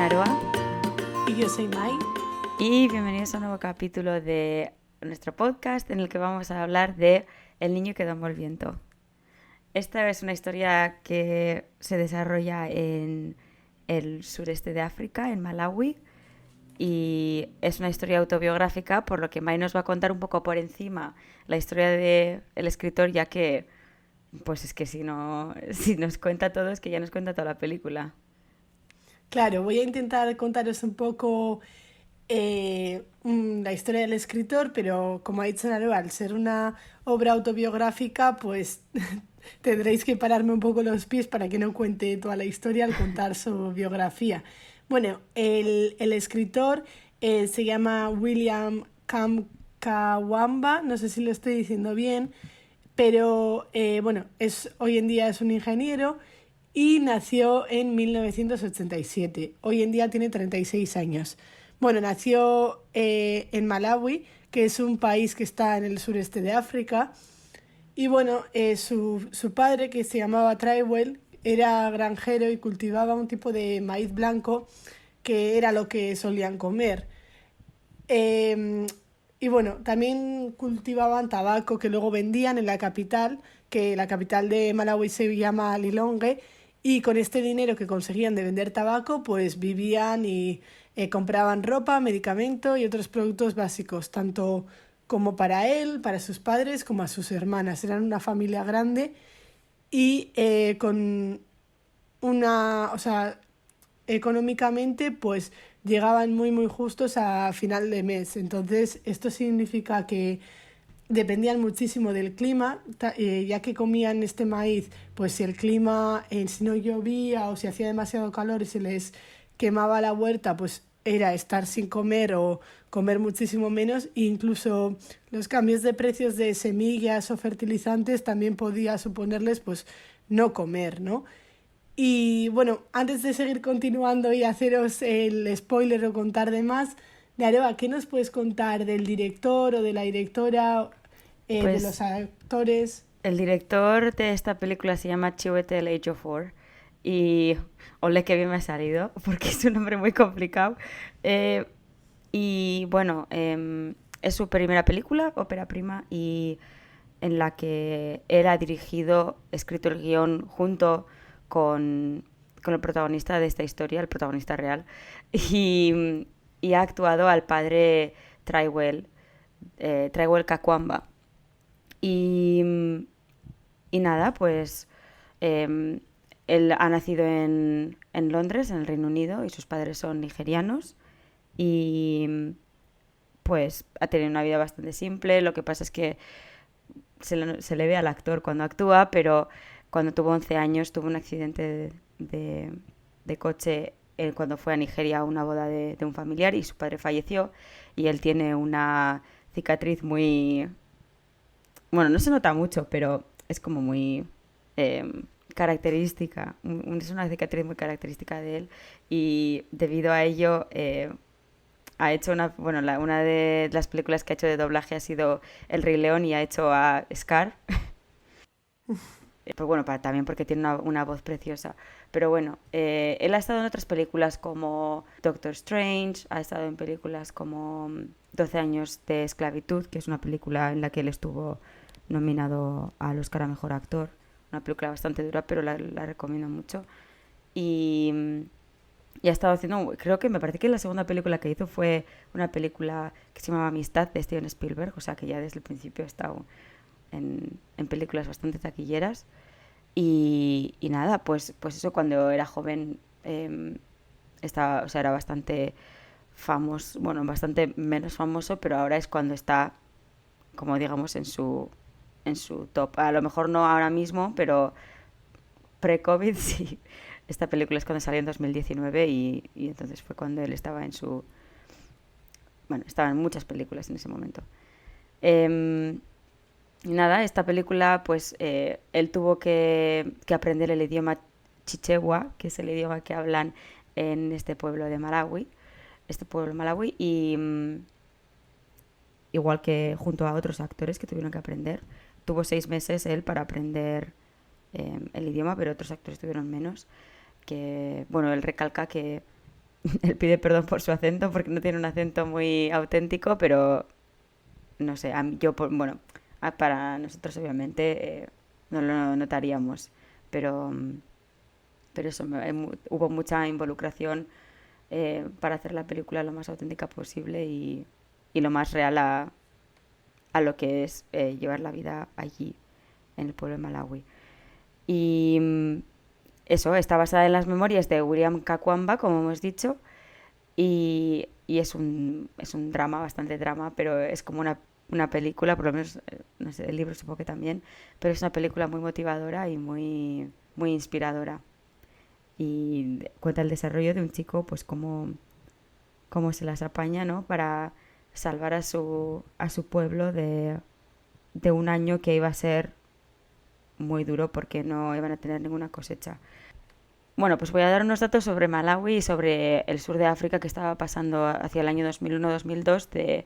Aroa Y yo soy Mai. y bienvenidos a un nuevo capítulo de nuestro podcast en el que vamos a hablar de El niño que domó el viento. Esta es una historia que se desarrolla en el sureste de África, en Malawi, y es una historia autobiográfica, por lo que Mai nos va a contar un poco por encima la historia del escritor, ya que, pues es que si nos cuenta todo, es que ya nos cuenta toda la película. Claro, voy a intentar contaros un poco la historia del escritor, pero como ha dicho Naroa, al ser una obra autobiográfica, pues tendréis que pararme un poco los pies para que no cuente toda la historia al contar su biografía. Bueno, el escritor se llama William Kamkawamba, no sé si lo estoy diciendo bien, pero bueno, hoy en día es un ingeniero y nació en 1987. Hoy en día tiene 36 años. Bueno, nació en Malawi, que es un país que está en el sureste de África. Y bueno, su padre, que se llamaba Traiwell, era granjero y cultivaba un tipo de maíz blanco que era lo que solían comer. Eh, y bueno, también cultivaban tabaco que luego vendían en la capital, que la capital de Malawi se llama Lilongwe, y con este dinero que conseguían de vender tabaco, pues vivían y compraban ropa, medicamento y otros productos básicos, tanto como para él, para sus padres, como a sus hermanas. Eran una familia grande y con o sea, económicamente, pues llegaban muy justos a final de mes. Entonces, esto significa que dependían muchísimo del clima, ya que comían este maíz, pues si el clima, si no llovía o si hacía demasiado calor y se les quemaba la huerta, pues era estar sin comer o comer muchísimo menos. E incluso los cambios de precios de semillas o fertilizantes también podía suponerles pues no comer, ¿no? Y bueno, antes de seguir continuando y haceros el spoiler o contar de más, Daroa, ¿qué nos puedes contar del director o de la directora, de los Pues actores? el director de esta película se llama Chiwetel Ejiofor y ole que bien me ha salido porque es un nombre muy complicado. Eh, y bueno, es su primera película, ópera prima, y en la que él ha dirigido, escrito el guión junto con, con el protagonista de esta historia, el protagonista real, y ha actuado al padre Traiwell, Traiwell Kakwamba. Y, y nada, pues eh, él ha nacido en Londres, en el Reino Unido, y sus padres son nigerianos. Y pues ha tenido una vida bastante simple. Lo que pasa es que se le ve al actor cuando actúa, pero cuando tuvo 11 años tuvo un accidente de coche cuando fue a Nigeria a una boda de un familiar y su padre falleció y él tiene una cicatriz muy, bueno, no se nota mucho, pero es como muy característica. Es una cicatriz muy característica de él y debido a ello ha hecho una de las películas que ha hecho de doblaje ha sido El Rey León y ha hecho a Scar. Pues bueno, también porque tiene una voz preciosa. Pero bueno, él ha estado en otras películas como Doctor Strange, ha estado en películas como 12 años de esclavitud, que es una película en la que él estuvo nominado al Oscar a Mejor Actor. Una película bastante dura, pero la recomiendo mucho. Y, y ha estado haciendo, creo que me parece que la segunda película que hizo fue una película que se llamaba Amistad de Steven Spielberg, o sea que ya desde el principio ha estado en películas bastante taquilleras. Y nada, pues eso cuando era joven estaba, o sea, era bastante famoso, bueno, bastante menos famoso, pero ahora es cuando está, como digamos, en su top. A lo mejor no ahora mismo, pero pre-COVID sí. Esta película es cuando salió en 2019 y entonces fue cuando él estaba en su... Bueno, estaba en muchas películas en ese momento. Eh, y nada, esta película, pues él tuvo que aprender el idioma chichewa, que es el idioma que hablan en este pueblo de Malawi, este pueblo malawi, y igual que junto a otros actores que tuvieron que aprender, tuvo 6 meses él para aprender el idioma, pero otros actores tuvieron menos. Que, bueno, él recalca que él pide perdón por su acento porque no tiene un acento muy auténtico, pero no sé, bueno, para nosotros obviamente no lo notaríamos, pero, pero eso, hubo mucha involucración para hacer la película lo más auténtica posible y lo más real a lo que es llevar la vida allí, en el pueblo de Malawi. Y eso, está basada en las memorias de William Kakwamba, como hemos dicho, y es un drama, bastante drama, pero es como una película, por lo menos, no sé, el libro supongo que también, pero es una película muy motivadora y muy inspiradora. Y cuenta el desarrollo de un chico, pues cómo se las apaña, ¿no? Para salvar a su pueblo de un año que iba a ser muy duro porque no iban a tener ninguna cosecha. Bueno, pues voy a dar unos datos sobre Malawi y sobre el sur de África que estaba pasando hacia el año 2001-2002,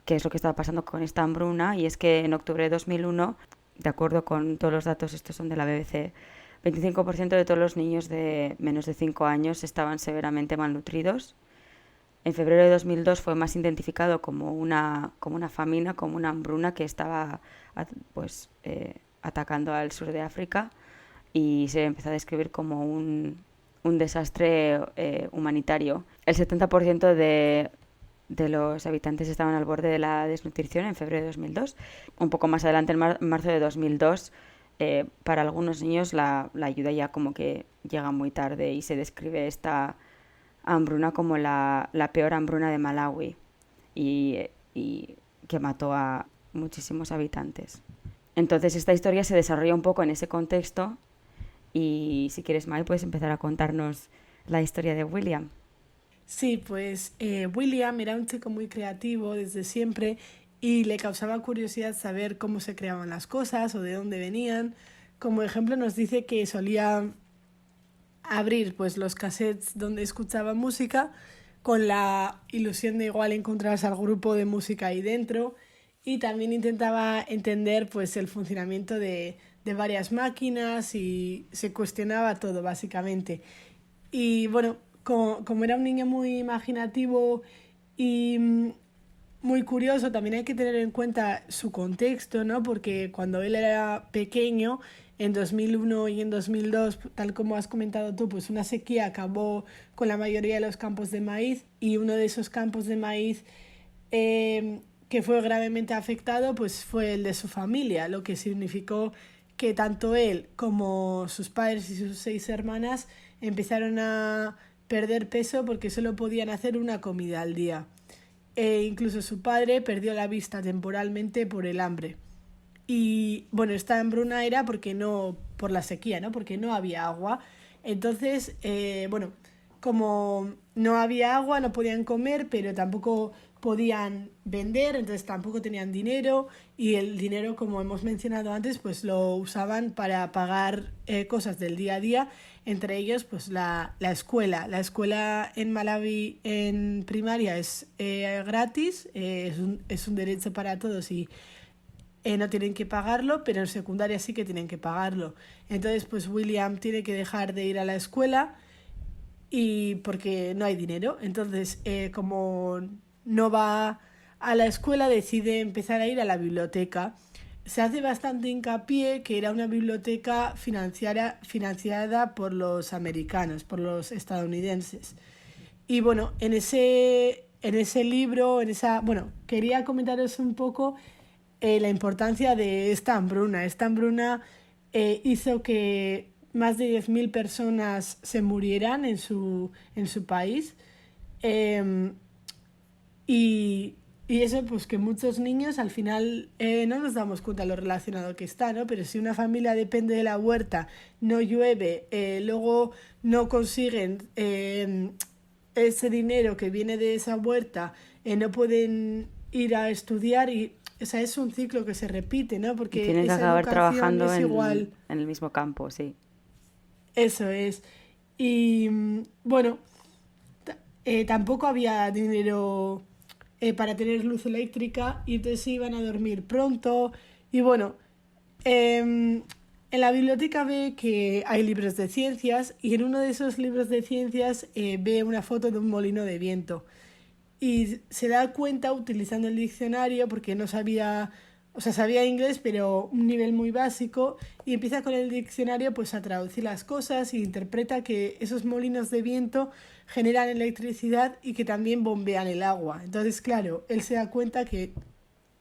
qué es lo que estaba pasando con esta hambruna. Y es que en octubre de 2001, de acuerdo con todos los datos, estos son de la BBC, 25% de todos los niños de menos de 5 años estaban severamente malnutridos. En febrero de 2002 fue más identificado como una famina, como una hambruna que estaba pues, atacando al sur de África, y se empezó a describir como un desastre humanitario. El 70% de los habitantes estaban al borde de la desnutrición en febrero de 2002. Un poco más adelante, en marzo de 2002, para algunos niños la ayuda ya como que llega muy tarde y se describe esta hambruna como la peor hambruna de Malawi y que mató a muchísimos habitantes. Entonces esta historia se desarrolla un poco en ese contexto y si quieres, Mai, puedes empezar a contarnos la historia de William. Sí, pues William era un chico muy creativo desde siempre y le causaba curiosidad saber cómo se creaban las cosas o de dónde venían. Como ejemplo nos dice que solía abrir pues los cassettes donde escuchaba música con la ilusión de igual encontrarse al grupo de música ahí dentro, y también intentaba entender pues el funcionamiento de varias máquinas y se cuestionaba todo básicamente. Y bueno, como era un niño muy imaginativo y muy curioso, también hay que tener en cuenta su contexto, ¿no? Porque cuando él era pequeño, en 2001 y en 2002, tal como has comentado tú, pues una sequía acabó con la mayoría de los campos de maíz, y uno de esos campos de maíz que fue gravemente afectado pues fue el de su familia, lo que significó que tanto él como sus padres y sus 6 hermanas empezaron a perder peso porque solo podían hacer una comida al día. Incluso su padre perdió la vista temporalmente por el hambre. Y bueno, esta hambruna era porque no, por la sequía, ¿no? Porque no había agua. Entonces, bueno, como no había agua, no podían comer, pero tampoco podían vender, entonces tampoco tenían dinero, y el dinero, como hemos mencionado antes, pues lo usaban para pagar cosas del día a día, entre ellos pues la escuela. La escuela en Malawi en primaria es gratis, es un derecho para todos y no tienen que pagarlo, pero en secundaria sí que tienen que pagarlo. Entonces pues William tiene que dejar de ir a la escuela y porque no hay dinero. Entonces como no va a la escuela, decide empezar a ir a la biblioteca. Se hace bastante hincapié que era una biblioteca financiada por los americanos, por los estadounidenses. Y bueno, en ese libro, bueno, quería comentaros un poco la importancia de esta hambruna. Esta hambruna hizo que más de 10.000 personas se murieran en su país. Eh, y eso, pues que muchos niños al final no nos damos cuenta de lo relacionado que está, ¿no? Pero si una familia depende de la huerta, no llueve, luego no consiguen ese dinero que viene de esa huerta, no pueden ir a estudiar, y o sea, es un ciclo que se repite, ¿no? Y Porque tienen que esa acabar educación trabajando es igual. en el mismo campo, sí. Eso es. Y bueno, tampoco había dinero para tener luz eléctrica, y entonces se iban a dormir pronto. Y bueno, eh, En la biblioteca ve que hay libros de ciencias y en uno de esos libros de ciencias ve una foto de un molino de viento y se da cuenta utilizando el diccionario porque no sabía, o sea, sabía inglés pero un nivel muy básico y empieza con el diccionario pues a traducir las cosas y interpreta que esos molinos de viento generan electricidad y que también bombean el agua. Entonces, claro, él se da cuenta que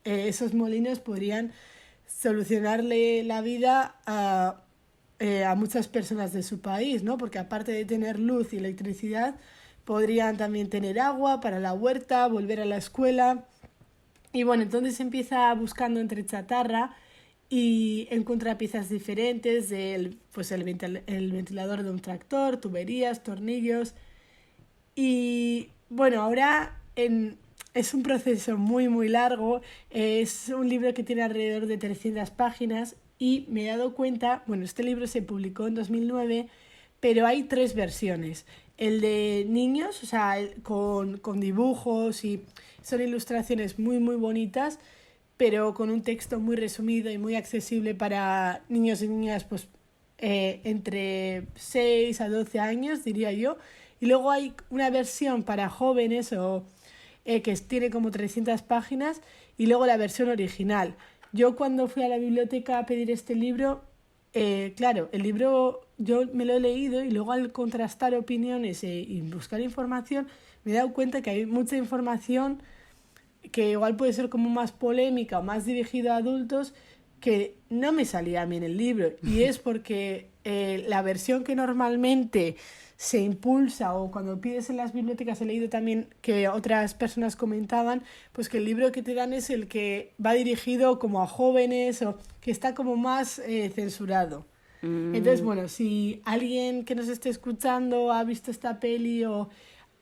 esos molinos podrían solucionarle la vida a muchas personas de su país, ¿no? Porque aparte de tener luz y electricidad, podrían también tener agua para la huerta, volver a la escuela. Y bueno, entonces empieza buscando entre chatarra y encuentra piezas diferentes del pues el ventilador de un tractor, tuberías, tornillos. Y bueno, es un proceso muy muy largo, es un libro que tiene alrededor de 300 páginas y me he dado cuenta, bueno, este libro se publicó en 2009, pero hay tres versiones. El de niños, o sea, con dibujos y son ilustraciones muy muy bonitas, pero con un texto muy resumido y muy accesible para niños y niñas pues entre 6 a 12 años, diría yo. Y luego hay una versión para jóvenes que tiene como 300 páginas y luego la versión original. Yo cuando fui a la biblioteca a pedir este libro, claro, el libro yo me lo he leído y luego al contrastar opiniones y buscar información me he dado cuenta que hay mucha información que igual puede ser como más polémica o más dirigida a adultos que no me salía a mí en el libro y es porque la versión que normalmente se impulsa o cuando pides en las bibliotecas he leído también que otras personas comentaban pues que el libro que te dan es el que va dirigido como a jóvenes o que está como más censurado. Entonces, bueno, si alguien que nos esté escuchando ha visto esta peli o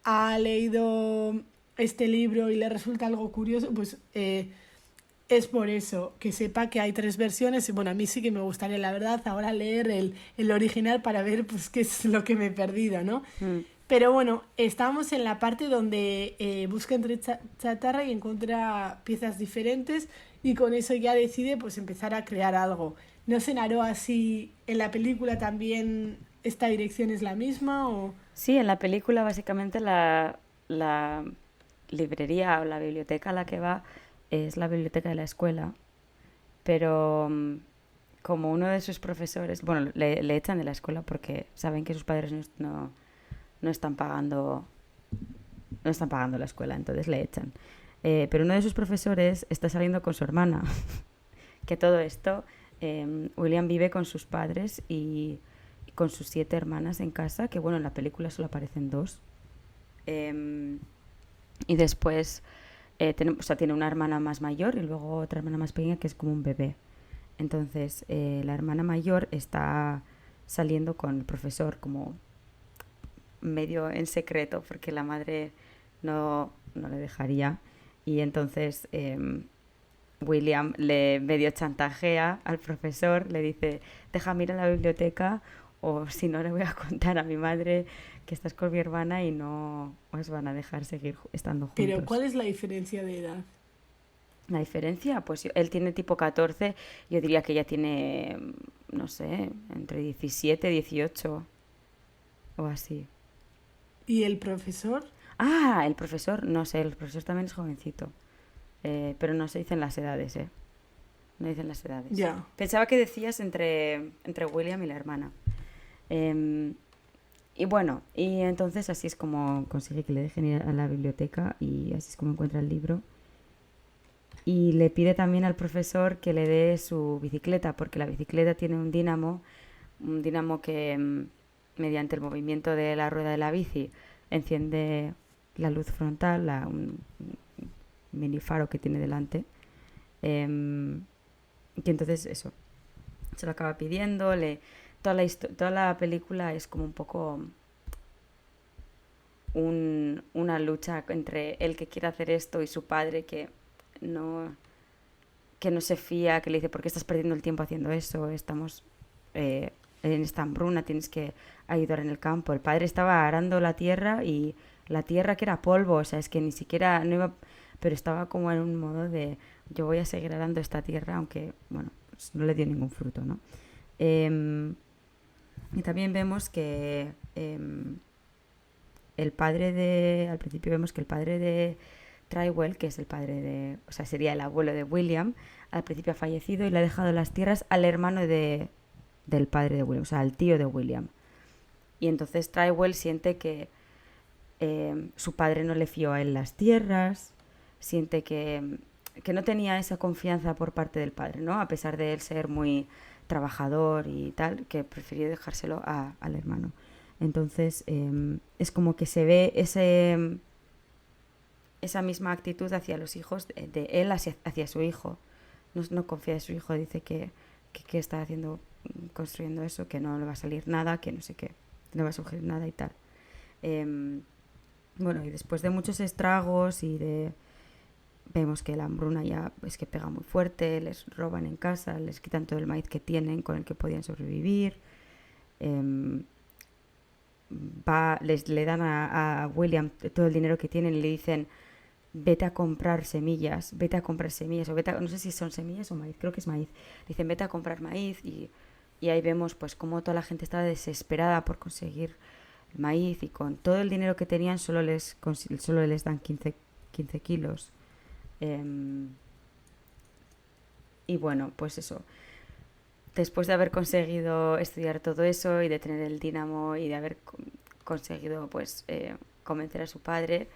ha leído este libro y le resulta algo curioso, pues es por eso, que sepa que hay tres versiones y bueno, a mí sí que me gustaría, la verdad, ahora leer el original para ver pues qué es lo que me he perdido, ¿no? Mm. Pero bueno, estamos en la parte donde busca entre chatarra y encuentra piezas diferentes y con eso ya decide pues empezar a crear algo. ¿No se narró así en la película también esta dirección es la misma o...? Sí, en la película básicamente la librería o la biblioteca a la que va es la biblioteca de la escuela, pero como uno de sus profesores, bueno, le echan de la escuela porque saben que sus padres no están pagando, no están pagando la escuela, entonces le echan. Pero uno de sus profesores está saliendo con su hermana, que todo esto, William vive con sus padres y con sus 7 hermanas en casa, que bueno, en la película solo aparecen 2. Y después o sea, tiene una hermana más mayor y luego otra hermana más pequeña que es como un bebé. Entonces, la hermana mayor está saliendo con el profesor como medio en secreto porque la madre no le dejaría. Y entonces William le medio chantajea al profesor, le dice, déjame ir a la biblioteca o si no le voy a contar a mi madre que estás con mi hermana y no os van a dejar seguir estando Pero juntos. ¿cuál es la diferencia de edad? La diferencia, pues él tiene tipo 14, yo diría que ella tiene, no sé, entre 17 18 o así. ¿Y el profesor? Ah, el profesor, no sé, el profesor también es jovencito, pero no se dicen las edades, ¿eh? No dicen las edades. Ya. Pensaba que decías entre William y la hermana. Y bueno, y entonces así es como consigue que le dejen ir a la biblioteca y así es como encuentra el libro. Y le pide también al profesor que le dé su bicicleta, porque la bicicleta tiene un dínamo que mediante el movimiento de la rueda de la bici enciende la luz frontal, un mini faro que tiene delante. Que entonces eso, se lo acaba pidiendo, toda la película es como un poco una lucha entre el que quiere hacer esto y su padre no, que no se fía, que le dice, ¿por qué estás perdiendo el tiempo haciendo eso? Estamos en esta hambruna, tienes que ayudar en el campo. El padre estaba arando la tierra y la tierra que era polvo, o sea, es que ni siquiera, no iba, pero estaba como en un modo de, yo voy a seguir arando esta tierra, aunque, bueno, pues no le dio ningún fruto, ¿no? Em, y también vemos que al principio vemos que el padre de Trywell, que es el padre o sea, sería el abuelo de William, al principio ha fallecido y le ha dejado las tierras al hermano del padre de William, o sea, al tío de William. Y entonces Trywell siente que su padre no le fió a él las tierras, siente que no tenía esa confianza por parte del padre, ¿no? A pesar de él ser muy trabajador y tal, que prefirió dejárselo al hermano. Entonces es como que se ve esa misma actitud hacia los hijos de él hacia su hijo. No confía en su hijo, dice que está haciendo, construyendo eso, que no le va a salir nada, que no sé qué, no va a surgir nada y tal. Bueno, y después de muchos estragos vemos que la hambruna ya es que pega muy fuerte, les roban en casa, les quitan todo el maíz que tienen con el que podían sobrevivir. Le dan a William todo el dinero que tienen y le dicen vete a comprar semillas, o no sé si son semillas o maíz, creo que es maíz. Dicen vete a comprar maíz y ahí vemos pues cómo toda la gente estaba desesperada por conseguir el maíz y con todo el dinero que tenían solo les dan 15 kilos. Y bueno, pues eso. Después de haber conseguido estudiar todo eso y de tener el dínamo y de haber conseguido pues convencer a su padre,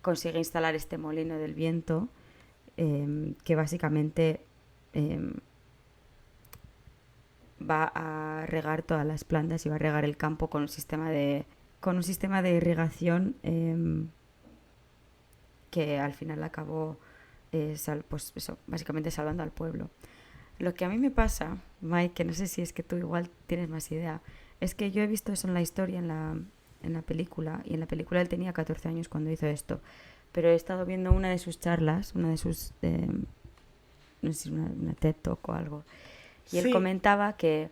consigue instalar este molino del viento que básicamente va a regar todas las plantas y va a regar el campo con un sistema de irrigación que al final acabó pues eso, básicamente salvando al pueblo. Lo que a mí me pasa, Mike, que no sé si es que tú igual tienes más idea, es que yo he visto eso en la historia, en la película, y en la película él tenía 14 años cuando hizo esto, pero he estado viendo una de sus charlas, una de sus, no sé si una TED Talk o algo, y él comentaba que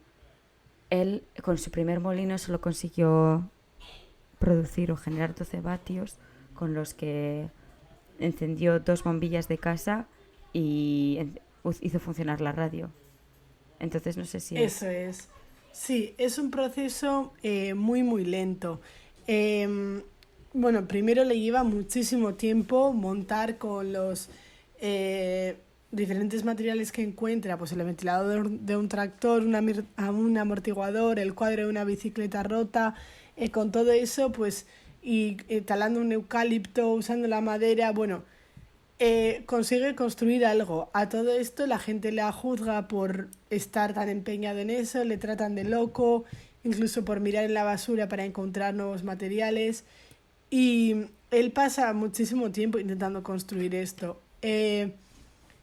él con su primer molino solo consiguió producir o generar 12 vatios con los que encendió 2 bombillas de casa y hizo funcionar la radio. Entonces no sé si Eso es. Sí, es un proceso muy, muy lento. Bueno, primero le lleva muchísimo tiempo montar con los diferentes materiales que encuentra, pues el ventilador de un tractor, un amortiguador, el cuadro de una bicicleta rota, con todo eso, pues, y talando un eucalipto, usando la madera, bueno, consigue construir algo. A todo esto la gente la juzga por estar tan empeñado en eso, le tratan de loco, incluso por mirar en la basura para encontrar nuevos materiales. Y él pasa muchísimo tiempo intentando construir esto.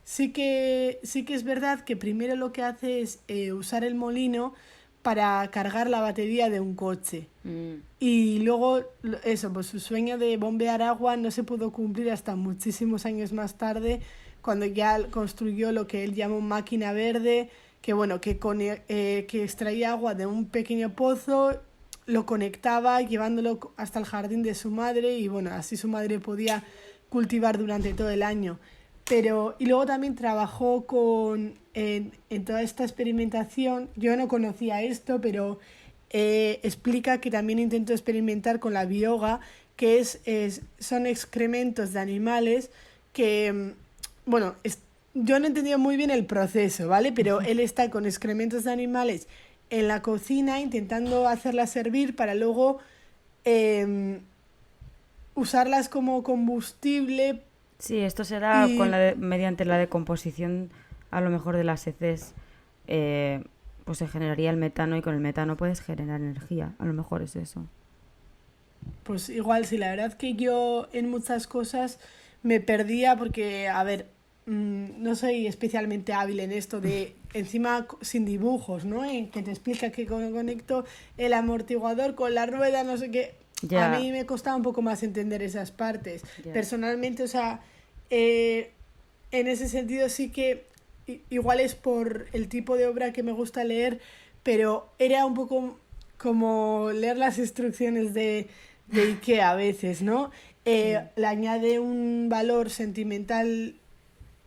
Sí que es verdad que primero lo que hace es usar el molino para cargar la batería de un coche. Y luego eso, pues su sueño de bombear agua no se pudo cumplir hasta muchísimos años más tarde, cuando ya construyó lo que él llamó máquina verde, que bueno, que extraía agua de un pequeño pozo, lo conectaba llevándolo hasta el jardín de su madre y bueno, así su madre podía cultivar durante todo el año. Y luego también trabajó en toda esta experimentación. Yo no conocía esto, pero explica que también intentó experimentar con la biogá, que son excrementos de animales que, bueno, yo no he entendido muy bien el proceso, ¿vale? Pero él está con excrementos de animales en la cocina intentando hacerlas servir para luego usarlas como combustible. Sí, esto será mediante la decomposición a lo mejor de las heces, pues se generaría el metano y con el metano puedes generar energía. A lo mejor es eso. Pues igual, sí, la verdad que yo en muchas cosas me perdía porque, a ver, no soy especialmente hábil en esto de, encima sin dibujos, ¿no? En que te explica que conecto el amortiguador con la rueda, no sé qué. Ya. A mí me costaba un poco más entender esas partes. Ya. Personalmente, o sea, en ese sentido sí que igual es por el tipo de obra que me gusta leer, pero era un poco como leer las instrucciones de IKEA a veces, ¿no? Le añade un valor sentimental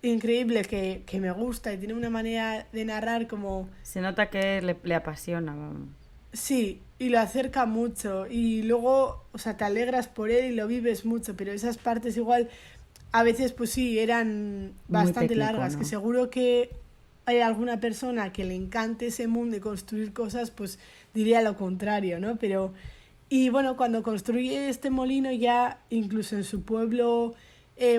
increíble que me gusta y tiene una manera de narrar como, Se nota que le apasiona, vamos. sí, y lo acerca mucho y luego, o sea, te alegras por él y lo vives mucho, pero esas partes igual a veces pues sí, eran Muy bastante técnico, largas, que ¿no? seguro que hay alguna persona que le encante ese mundo de construir cosas, pues diría lo contrario, ¿no? Pero, y bueno, cuando construye este molino ya, incluso en su pueblo,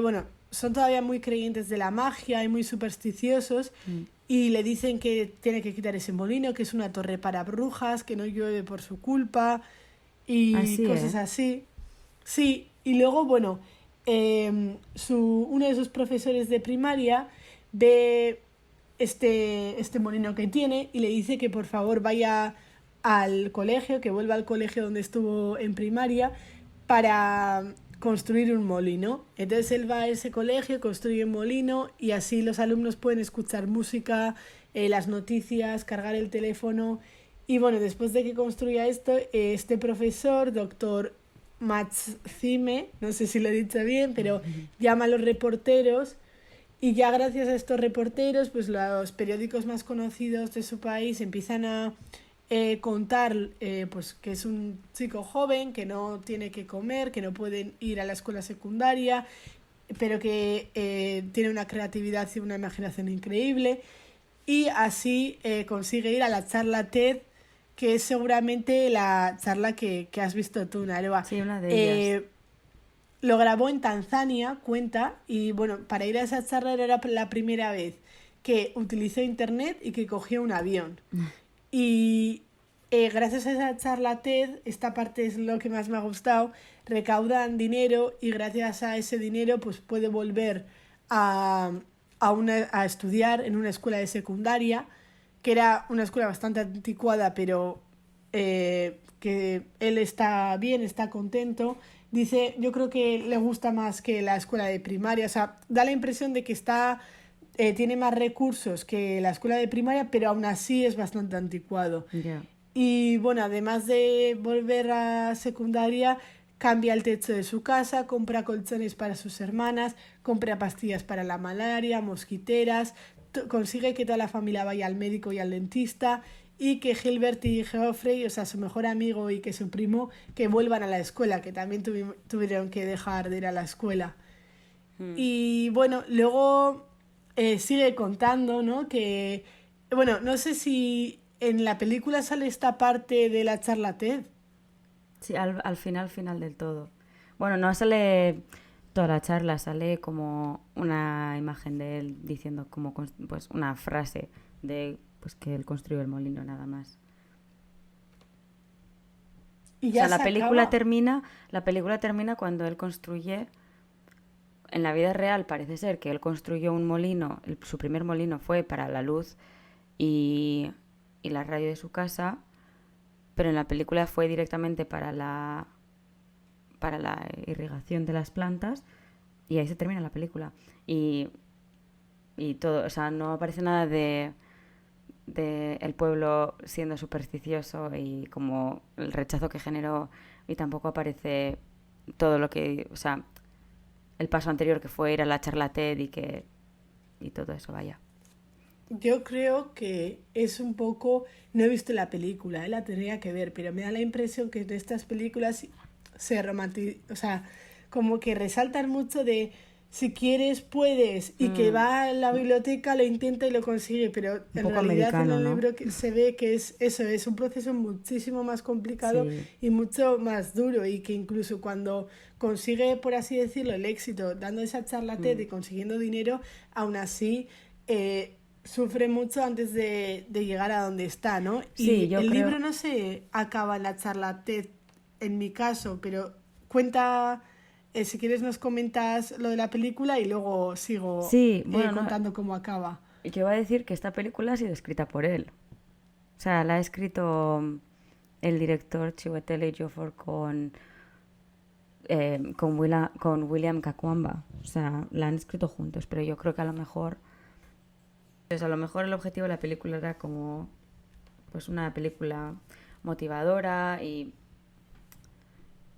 bueno, son todavía muy creyentes de la magia y muy supersticiosos, Mm. y le dicen que tiene que quitar ese molino, que es una torre para brujas, que no llueve por su culpa y Así, cosas ¿eh? así. Sí, y luego, bueno, uno de sus profesores de primaria ve este molino que tiene y le dice que por favor vaya al colegio, que vuelva al colegio donde estuvo en primaria para construir un molino. Entonces él va a ese colegio, construye un molino y así los alumnos pueden escuchar música, las noticias, cargar el teléfono. Y bueno, después de que construya esto, este profesor, doctor Matsuhime, no sé si lo he dicho bien, pero llama a los reporteros y ya gracias a estos reporteros, pues los periódicos más conocidos de su país empiezan a contar pues que es un chico joven, que no tiene que comer, que no puede ir a la escuela secundaria, pero que tiene una creatividad y una imaginación increíble. Y así consigue ir a la charla TED, que es seguramente la charla que has visto tú, Naroa. Sí, una de ellas. Eh, lo grabó en Tanzania, cuenta, y bueno, para ir a esa charla era la primera vez que utilizó internet y que cogió un avión. Y gracias a esa charla TED, esta parte es lo que más me ha gustado, recaudan dinero y gracias a ese dinero pues puede volver a, a estudiar en una escuela de secundaria, que era una escuela bastante anticuada, pero que él está bien, está contento. Dice, yo creo que le gusta más que la escuela de primaria, o sea, da la impresión de que tiene más recursos que la escuela de primaria, pero aún así es bastante anticuado. Ya. Y bueno, además de volver a secundaria, cambia el techo de su casa, compra colchones para sus hermanas, compra pastillas para la malaria, mosquiteras, consigue que toda la familia vaya al médico y al dentista y que Gilbert y Geoffrey, o sea, su mejor amigo y que su primo, que vuelvan a la escuela, que también tuvieron que dejar de ir a la escuela. Mm. Y bueno, luego sigue contando, ¿no? Que, bueno, no sé si en la película sale esta parte de la charla TED. Sí, final del todo. Bueno, no sale toda la charla, sale como una imagen de él diciendo como pues una frase de pues que él construyó el molino nada más. Y O sea, ya se acaba. la película termina cuando él construye, en la vida real parece ser que él construyó un molino, su primer molino fue para la luz y, y la radio de su casa, pero en la película fue directamente para la irrigación de las plantas y ahí se termina la película. Y, y todo, o sea, no aparece nada de el pueblo siendo supersticioso y como el rechazo que generó y tampoco aparece todo lo que, o sea, el paso anterior que fue ir a la charla TED y todo eso, vaya. Yo creo que es un poco, no he visto la película, la tendría que ver, pero me da la impresión que en estas películas se romantizan, o sea, como que resaltan mucho de si quieres, puedes, y que Mm, va a la biblioteca, lo intenta y lo consigue, pero un en poco realidad en americano, el ¿no? libro se ve que es eso, es un proceso muchísimo más complicado Sí. y mucho más duro, y que incluso cuando consigue, por así decirlo, el éxito dando esa charla TED Mm. y consiguiendo dinero, aún así sufre mucho antes de llegar a donde está, ¿no? Sí, Y yo el libro creo. no se acaba en la charla TED, en mi caso, pero cuenta, si quieres nos comentas lo de la película y luego sigo Sí, bueno, no, contando cómo acaba. yo iba a decir que esta película ha sido escrita por él. O sea, la ha escrito el director Chiwetel Ejiofor con William Kakwamba. O sea, la han escrito juntos, pero yo creo que a lo mejor, pues a lo mejor el objetivo de la película era como pues una película motivadora y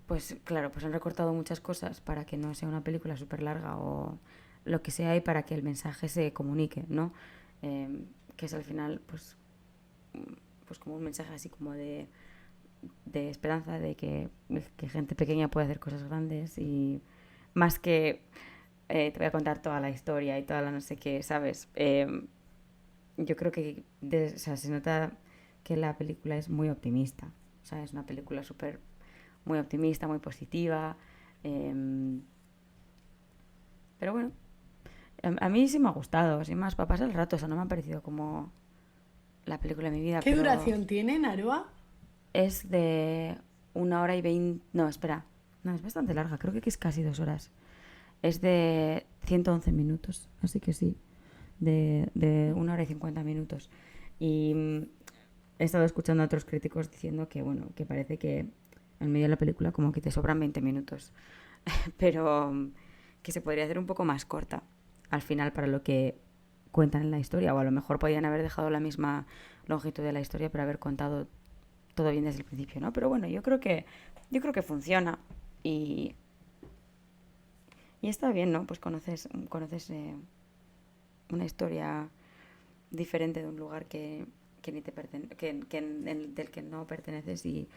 pues claro, pues han recortado muchas cosas para que no sea una película súper larga o lo que sea y para que el mensaje se comunique, ¿no? Que es al final, pues como un mensaje así como de esperanza, de que gente pequeña puede hacer cosas grandes y más que te voy a contar toda la historia y toda la no sé qué, ¿sabes? Yo creo que o sea, se nota que la película es muy optimista. O sea, es una película súper muy optimista, muy positiva. Pero bueno, a mí sí me ha gustado, sin más, para pasar el rato. O sea, no me ha parecido como la película de mi vida, ¿Qué pero duración tiene, Naroa? es de 1 hora y 20... No, espera. No, es bastante larga. Creo que es casi 2 horas. Es de 111 minutos. Así que sí. De 1 hora y 50 minutos. Y he estado escuchando a otros críticos diciendo que, bueno, que parece que en medio de la película como que te sobran 20 minutos. Pero que se podría hacer un poco más corta al final para lo que cuentan en la historia. O a lo mejor podían haber dejado la misma longitud de la historia pero haber contado todo bien desde el principio, ¿no? Pero bueno, yo creo que funciona y, y está bien, ¿no? Pues conoces una historia diferente de un lugar que ni te del que no perteneces y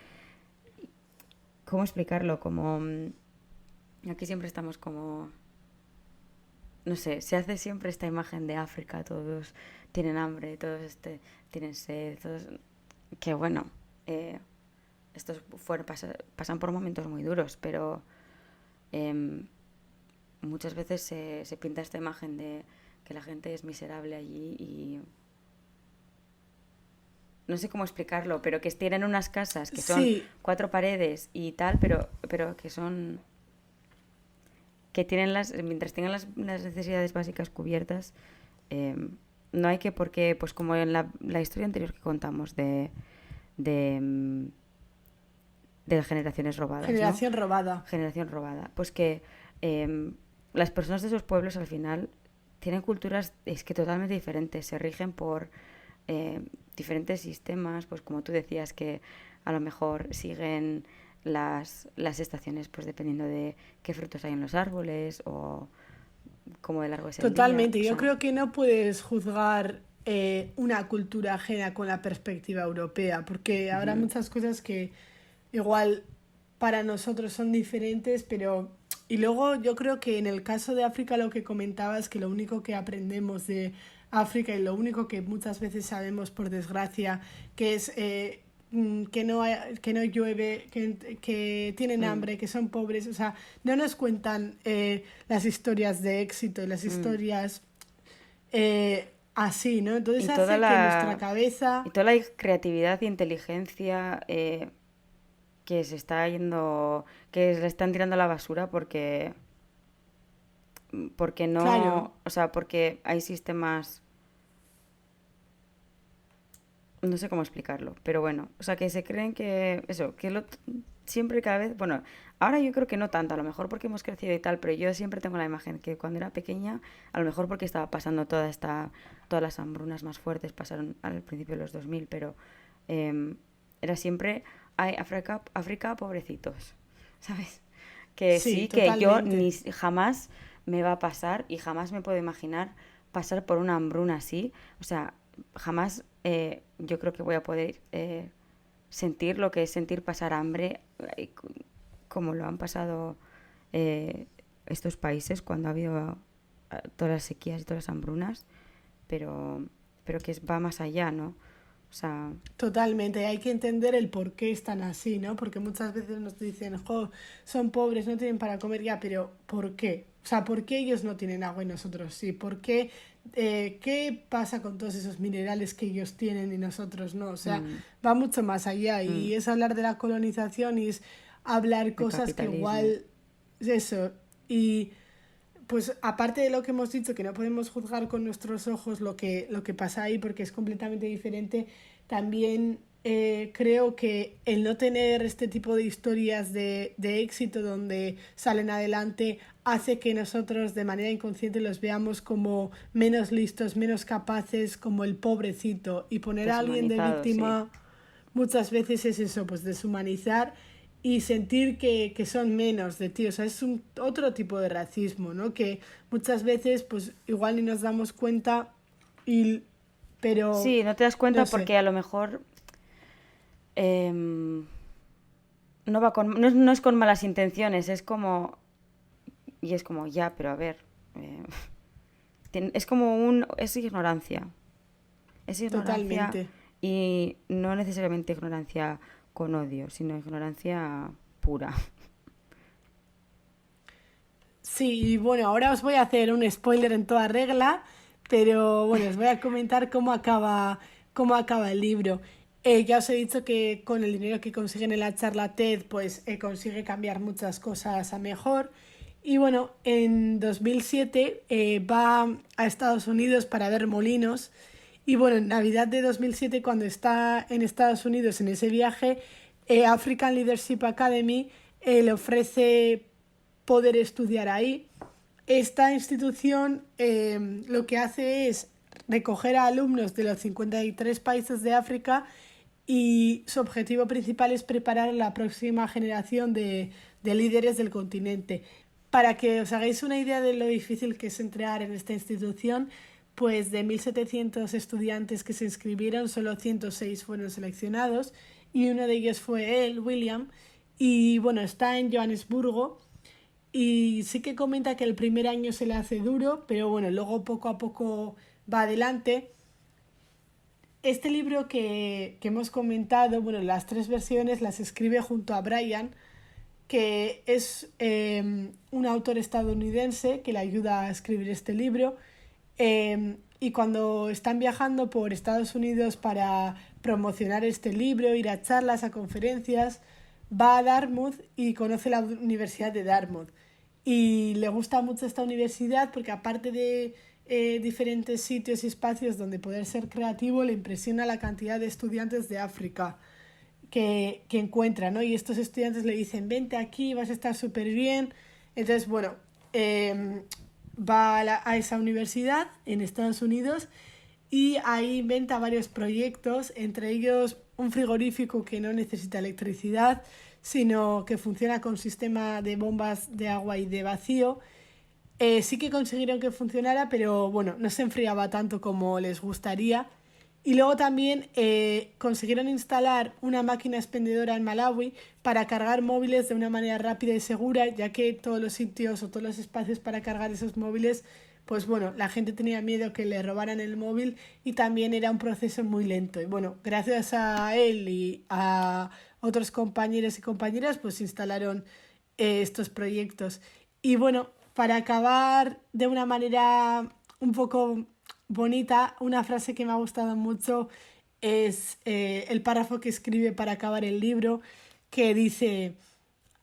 cómo explicarlo, como aquí siempre estamos como no sé, se hace siempre esta imagen de África, todos tienen hambre, todos tienen sed, todos que bueno, eh, pasan por momentos muy duros, pero em, muchas veces se pinta esta imagen de que la gente es miserable allí y no sé cómo explicarlo, pero que tienen unas casas que son Sí, 4 paredes y tal, pero que son que tienen mientras tengan las necesidades básicas cubiertas, eh, no hay que porque, pues como en la historia anterior que contamos de, mm, de generaciones robadas, ¿no? generación robada. Generación robada. Pues que eh, las personas de esos pueblos al final tienen culturas es que totalmente diferentes, se rigen por eh, diferentes sistemas, pues como tú decías que a lo mejor siguen las estaciones pues dependiendo de qué frutos hay en los árboles o cómo de largo es el día, Totalmente. o Yo sea, creo que no puedes juzgar una cultura ajena con la perspectiva europea, porque habrá ujú, muchas cosas que igual para nosotros son diferentes, pero... Y luego yo creo que en el caso de África lo que comentabas, que lo único que aprendemos de África y lo único que muchas veces sabemos por desgracia, que es que no llueve, que tienen mm, hambre, que son pobres, o sea, no nos cuentan las historias de éxito y las mm. historias así, ¿no? Entonces Y toda hace que nuestra la cabeza... y toda la creatividad y inteligencia que se está yendo, que le están tirando a la basura porque Claro, no, o sea, porque hay sistemas, no sé cómo explicarlo, pero bueno, o sea, que se creen que, eso, siempre cada vez, bueno, ahora yo creo que no tanto, a lo mejor porque hemos crecido y tal, pero yo siempre tengo la imagen que cuando era pequeña, a lo mejor porque estaba pasando todas las hambrunas más fuertes pasaron al principio de los 2000 pero eh, era siempre, ay, África, África, pobrecitos, ¿sabes? Que sí, sí, que yo ni totalmente. jamás me va a pasar y jamás me puedo imaginar pasar por una hambruna así. O sea, jamás yo creo que voy a poder sentir lo que es sentir pasar hambre como lo han pasado eh, estos países cuando ha habido todas las sequías y todas las hambrunas, pero, pero que va más allá, ¿no? O sea, Totalmente, hay que entender el por qué están así, ¿no? Porque muchas veces nos dicen, jo, son pobres, no tienen para comer ya, pero ¿por qué? O sea, ¿por qué ellos no tienen agua y nosotros sí? ¿Por qué? ¿Qué pasa con todos esos minerales que ellos tienen y nosotros no? O sea, mm, va mucho más allá mm, y es hablar de la colonización y es hablar de cosas que capitalismo. igual, eso, y pues aparte de lo que hemos dicho, que no podemos juzgar con nuestros ojos lo que pasa ahí porque es completamente diferente, también creo que el no tener este tipo de historias de éxito donde salen adelante hace que nosotros de manera inconsciente los veamos como menos listos, menos capaces, como el pobrecito. Y poner a alguien de Deshumanizado, sí. víctima muchas veces es eso, pues deshumanizar y sentir que son menos de ti. O sea, es otro tipo de racismo, ¿no? Que muchas veces, pues igual ni nos damos cuenta, pero Sí, no te das no cuenta sé, porque a lo mejor em, no es con malas intenciones, es como... Y es como, ya, pero a ver... eh, es como un... Es ignorancia. Es ignorancia totalmente. y no necesariamente ignorancia con odio, sino ignorancia pura. Sí, y bueno, ahora os voy a hacer un spoiler en toda regla, pero bueno, os voy a comentar cómo acaba el libro. Ya os he dicho que con el dinero que consiguen en la charla TED, pues consigue cambiar muchas cosas a mejor. Y bueno, en 2007 va a Estados Unidos para ver molinos. Y bueno, en Navidad de 2007, cuando está en Estados Unidos en ese viaje, African Leadership Academy le ofrece poder estudiar ahí. Esta institución lo que hace es recoger a alumnos de los 53 países de África y su objetivo principal es preparar a la próxima generación de líderes del continente. Para que os hagáis una idea de lo difícil que es entrar en esta institución, pues de 1.700 estudiantes que se inscribieron, solo 106 fueron seleccionados y uno de ellos fue él, William, y bueno, está en Johannesburgo y sí que comenta que el primer año se le hace duro, pero bueno, luego poco a poco va adelante. Este libro que hemos comentado, bueno, las tres versiones las escribe junto a Brian, que es un autor estadounidense que le ayuda a escribir este libro. Y cuando están viajando por Estados Unidos para promocionar este libro, ir a charlas, a conferencias, va a Dartmouth y conoce la Universidad de Dartmouth. Y le gusta mucho esta universidad porque aparte de diferentes sitios y espacios donde poder ser creativo, le impresiona la cantidad de estudiantes de África que encuentra, ¿no? Y estos estudiantes le dicen, vente aquí, vas a estar súper bien. Entonces, bueno, va a esa universidad en Estados Unidos y ahí inventa varios proyectos, entre ellos un frigorífico que no necesita electricidad, sino que funciona con sistema de bombas de agua y de vacío. Sí que consiguieron que funcionara, pero bueno, no se enfriaba tanto como les gustaría. Y luego también consiguieron instalar una máquina expendedora en Malawi para cargar móviles de una manera rápida y segura, ya que todos los sitios o todos los espacios para cargar esos móviles, pues bueno, la gente tenía miedo que le robaran el móvil y también era un proceso muy lento. Y bueno, gracias a él y a otros compañeros y compañeras, pues instalaron estos proyectos. Y bueno, para acabar de una manera un poco bonita, una frase que me ha gustado mucho es el párrafo que escribe para acabar el libro, que dice,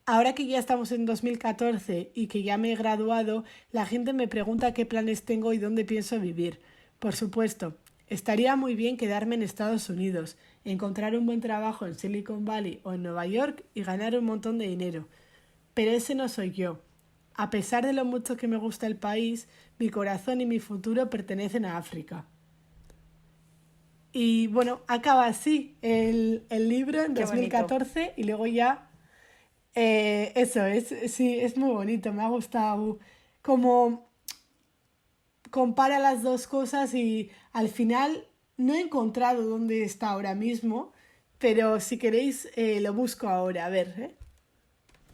ahora que ya estamos en 2014 y que ya me he graduado, la gente me pregunta qué planes tengo y dónde pienso vivir. Por supuesto, estaría muy bien quedarme en Estados Unidos, encontrar un buen trabajo en Silicon Valley o en Nueva York y ganar un montón de dinero. Pero ese no soy yo. A pesar de lo mucho que me gusta el país, mi corazón y mi futuro pertenecen a África. Y bueno, acaba así el libro en Qué bonito. 2014 y luego ya eso es, sí, es muy bonito, me ha gustado como compara las dos cosas y al final no he encontrado dónde está ahora mismo, pero si queréis lo busco ahora, a ver, ¿eh?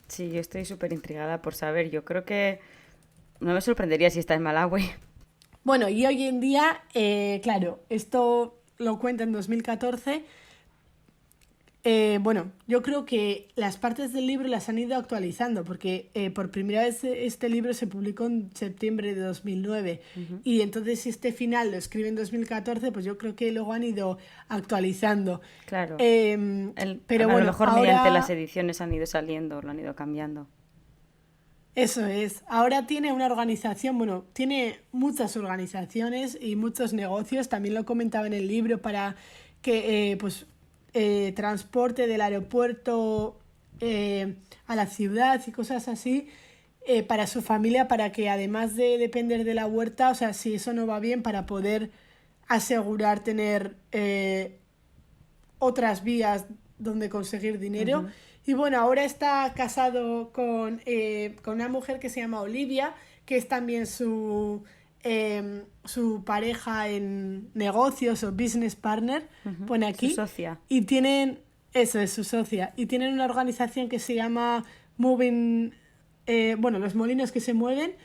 Sí, yo estoy súper intrigada por saber. Yo creo que no me sorprendería si está en Malawi. Bueno, y hoy en día, claro, esto lo cuenta en 2014. Bueno, yo creo que las partes del libro las han ido actualizando, porque por primera vez este libro se publicó en septiembre de 2009 Ujú. y entonces si este final lo escribe en 2014, pues yo creo que luego han ido actualizando. Claro. Pero A lo bueno, mejor mediante las ahora ediciones han ido saliendo, lo han ido cambiando. eso es. Ahora tiene una organización, bueno, tiene muchas organizaciones y muchos negocios. También lo comentaba en el libro para que, pues, transporte del aeropuerto a la ciudad y cosas así para su familia, para que además de depender de la huerta, o sea, si eso no va bien, para poder asegurar tener otras vías donde conseguir dinero. Ujú. Y bueno, ahora está casado con una mujer que se llama Olivia, que es también su pareja en negocios o business partner, pone aquí. Su socia. Y tienen, eso es su socia, y tienen una organización que se llama Moving, los molinos que se mueven,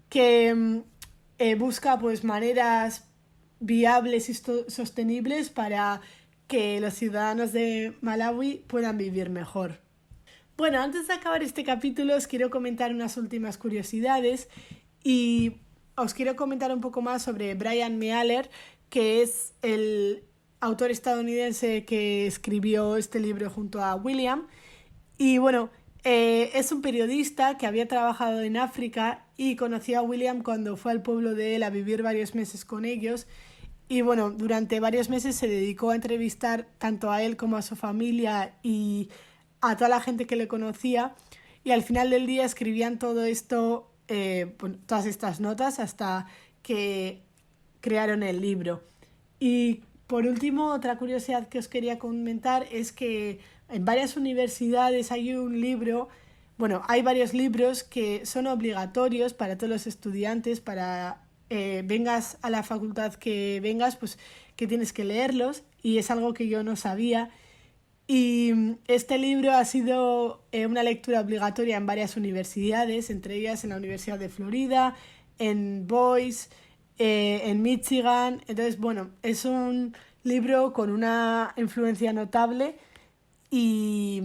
que busca pues maneras viables y sostenibles para que los ciudadanos de Malawi puedan vivir mejor. Bueno, antes de acabar este capítulo os quiero comentar unas últimas curiosidades y os quiero comentar un poco más sobre Brian Mealer, que es el autor estadounidense que escribió este libro junto a William. Y bueno, es un periodista que había trabajado en África y conoció a William cuando fue al pueblo de él a vivir varios meses con ellos. Y bueno, durante varios meses se dedicó a entrevistar tanto a él como a su familia y a toda la gente que le conocía. Y al final del día escribían todo esto, todas estas notas hasta que crearon el libro. Y por último, otra curiosidad que os quería comentar es que en varias universidades hay un libro, hay varios libros que son obligatorios para todos los estudiantes, para vengas a la facultad que vengas, pues que tienes que leerlos, y es algo que yo no sabía. Y este libro ha sido una lectura obligatoria en varias universidades, entre ellas en la Universidad de Florida, en Boise, en Michigan. Entonces, es un libro con una influencia notable y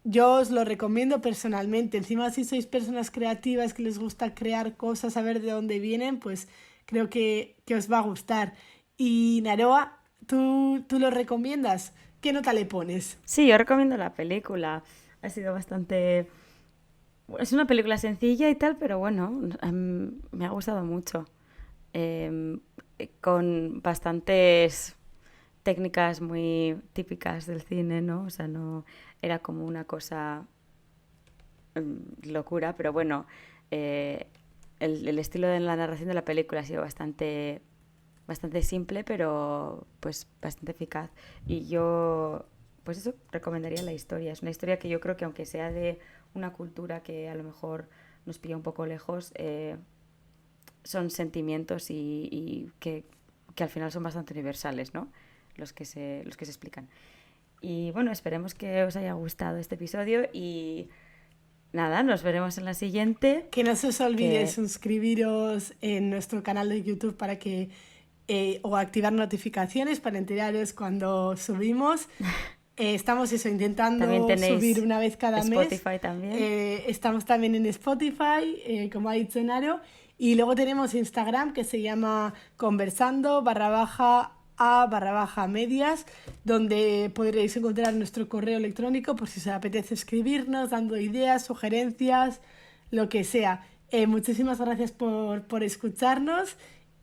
yo os lo recomiendo personalmente. Encima, si sois personas creativas que les gusta crear cosas, saber de dónde vienen, pues creo que os va a gustar. Y Naroa, ¿tú lo recomiendas? ¿Qué nota le pones? Sí, yo recomiendo la película. Ha sido bastante... Es una película sencilla y tal, pero bueno, me ha gustado mucho. Con bastantes técnicas muy típicas del cine, ¿no? O sea, no era como una cosa locura, pero bueno, el estilo de la narración de la película ha sido bastante simple, pero pues bastante eficaz. Y yo, pues eso, recomendaría la historia. Es una historia que yo creo que aunque sea de una cultura que a lo mejor nos pilla un poco lejos, son sentimientos y que al final son bastante universales, ¿no? Los que se explican. Y bueno, esperemos que os haya gustado este episodio y nada, nos veremos en la siguiente. Que no se os olvide suscribiros en nuestro canal de YouTube para que o activar notificaciones para enteraros cuando subimos. Estamos intentando subir una vez cada Spotify mes. También. Estamos también en Spotify, como ha dicho Naro. Y luego tenemos Instagram, que se llama conversando_a_medias, donde podréis encontrar nuestro correo electrónico por si os apetece escribirnos, dando ideas, sugerencias, lo que sea. Muchísimas gracias por escucharnos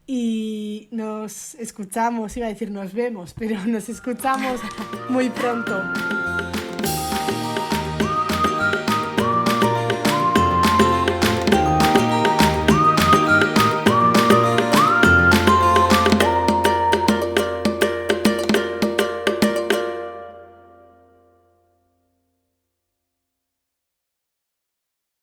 y nos escuchamos, iba a decir nos vemos, pero nos escuchamos muy pronto.